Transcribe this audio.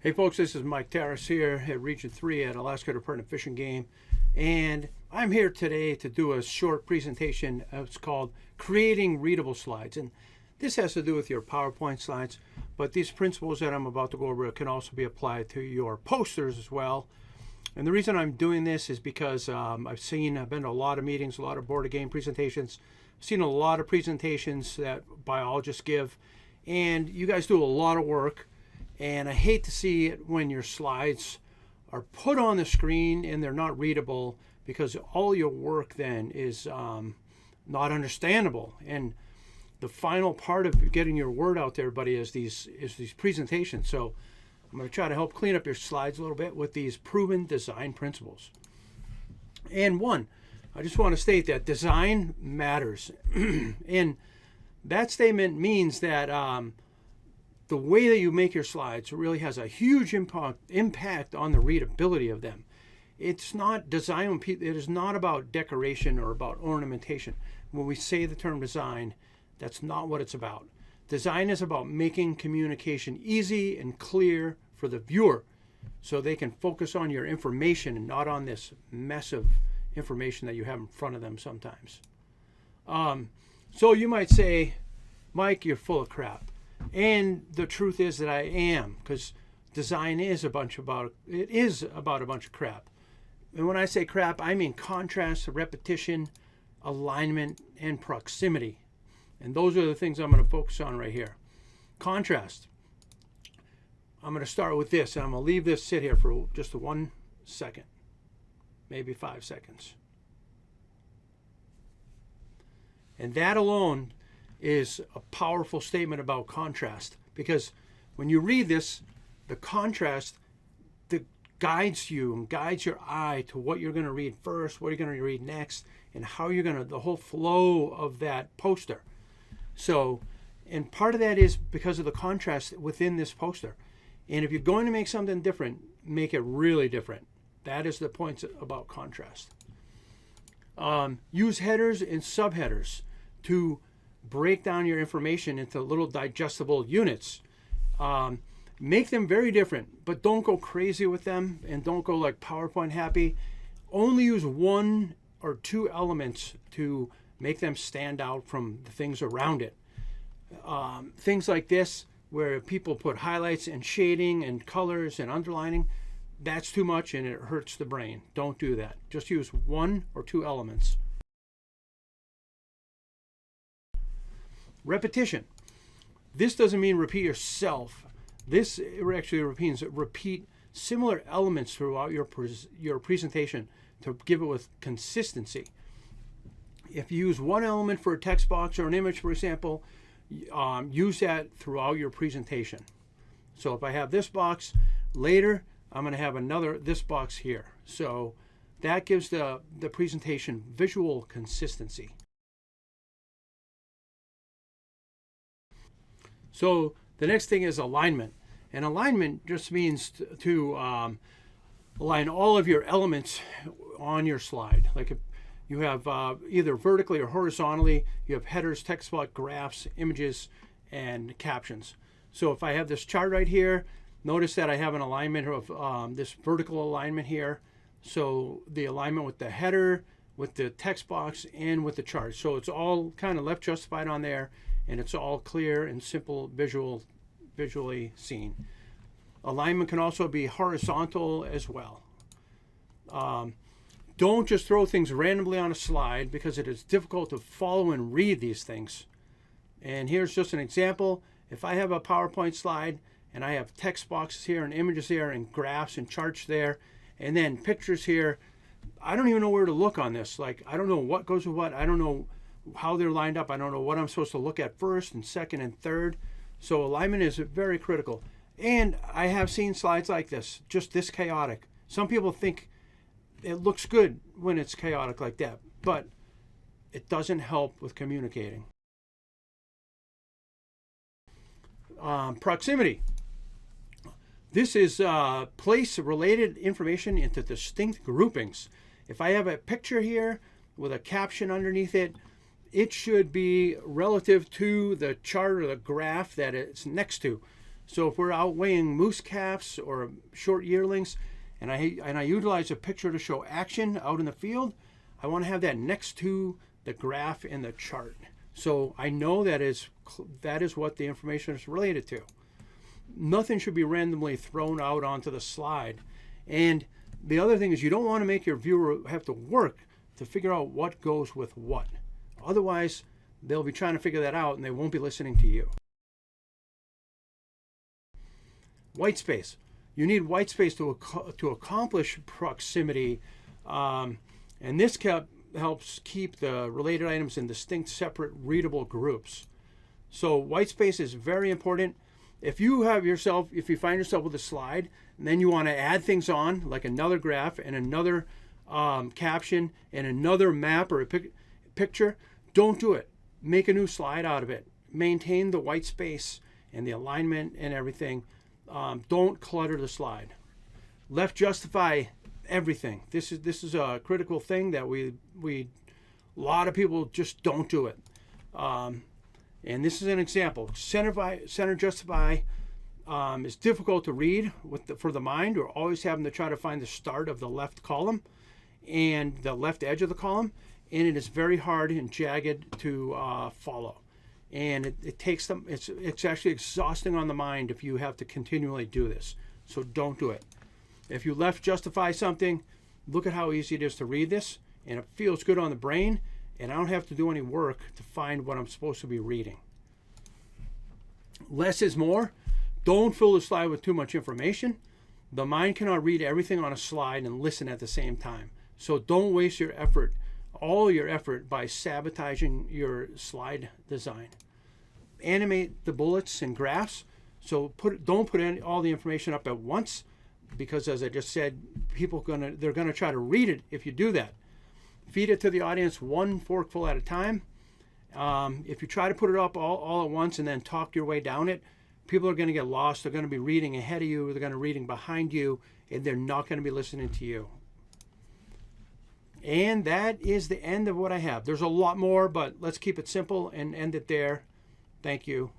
Hey folks, this is Mike Terrace here at Region 3 at Alaska Department of Fish and Game, and I'm here today to do a short presentation. It's called Creating Readable Slides, and this has to do with your PowerPoint slides, but these principles that I'm about to go over can also be applied to your posters as well. And the reason I'm doing this is because I've been to a lot of meetings, a lot of board game presentations, I've seen a lot of presentations that biologists give, and you guys do a lot of work. And I hate to see it when your slides are put on the screen and they're not readable, because all your work then is not understandable. And the final part of getting your word out there, everybody, is these presentations. So I'm going to try to help clean up your slides a little bit with these proven design principles. And one, I just want to state that design matters. And that statement means that the way that you make your slides really has a huge impact on the readability of them. It's not design, it is not about decoration or about ornamentation. When we say the term design, that's not what it's about. Design is about making communication easy and clear for the viewer, so they can focus on your information and not on this mess of information that you have in front of them sometimes. So you might say, Mike, you're full of crap. And the truth is that I am, because design is about a bunch of crap. And when I say crap, I mean contrast, repetition, alignment, and proximity. And those are the things I'm going to focus on right here. Contrast. I'm going to start with this, and I'm going to leave this sit here for just 1 second, maybe 5 seconds. And that alone is a powerful statement about contrast, because when you read this, the contrast that guides you and guides your eye to what you're going to read first, what you're going to read next, and how you're going to, the whole flow of that poster. So, and part of that is because of the contrast within this poster. And if you're going to make something different, make it really different. That is the point about contrast. Use headers and subheaders to break down your information into little digestible units. Make them very different, but don't go crazy with them, and don't go like PowerPoint happy. Only use 1 or 2 elements to make them stand out from the things around it. Things like this, where people put highlights and shading and colors and underlining, that's too much and it hurts the brain. Don't do that. Just use 1 or 2 elements. Repetition. This doesn't mean repeat yourself. This actually means repeat similar elements throughout your presentation to give it with consistency. If you use 1 element for a text box or an image, for example, use that throughout your presentation. So if I have this box, later I'm going to have this box here. So that gives the presentation visual consistency. So the next thing is alignment. And alignment just means to align all of your elements on your slide. Like if you have either vertically or horizontally, you have headers, text box, graphs, images, and captions. So if I have this chart right here, notice that I have an alignment of this vertical alignment here. So the alignment with the header, with the text box, and with the chart. So it's all kind of left justified on there, and it's all clear and simple visually seen. Alignment can also be horizontal as well. Don't just throw things randomly on a slide, because it is difficult to follow and read these things. And here's just an example. If I have a PowerPoint slide and I have text boxes here and images here and graphs and charts there and then pictures here, I don't even know where to look on this. Like, I don't know what goes with what. I don't know how they're lined up. I don't know what I'm supposed to look at first and second and third. So alignment is very critical. And I have seen slides like this, just this chaotic. Some people think it looks good when it's chaotic like that, but it doesn't help with communicating. Proximity. This is place related information into distinct groupings. If I have a picture here with a caption underneath it, it should be relative to the chart or the graph that it's next to. So if we're out weighing moose calves or short yearlings, and I utilize a picture to show action out in the field, I want to have that next to the graph in the chart. So I know that is what the information is related to. Nothing should be randomly thrown out onto the slide. And the other thing is you don't want to make your viewer have to work to figure out what goes with what. Otherwise, they'll be trying to figure that out and they won't be listening to you. White space. You need white space to accomplish proximity, and this helps keep the related items in distinct, separate, readable groups. So white space is very important. If you find yourself with a slide, and then you want to add things on, like another graph and another caption and another map or a picture, don't do it. Make a new slide out of it. Maintain the white space and the alignment and everything. Don't clutter the slide. Left justify everything. This is a critical thing that a lot of people just don't do it. And this is an example. Center justify is difficult to read for the mind. We're always having to try to find the start of the left column and the left edge of the column, and it is very hard and jagged to follow. And it takes them. It's actually exhausting on the mind if you have to continually do this. So don't do it. If you left justify something, look at how easy it is to read this, and it feels good on the brain, and I don't have to do any work to find what I'm supposed to be reading. Less is more. Don't fill the slide with too much information. The mind cannot read everything on a slide and listen at the same time. So don't waste your effort, all your effort, by sabotaging your slide design. Animate the bullets and graphs. So don't put all the information up at once, because as I just said, they're gonna try to read it if you do that. Feed it to the audience one forkful at a time. If you try to put it up all at once and then talk your way down it, people are going to get lost. They're going to be reading ahead of you, they're going to be reading behind you, and they're not going to be listening to you. And that is the end of what I have. There's a lot more, but let's keep it simple and end it there. Thank you.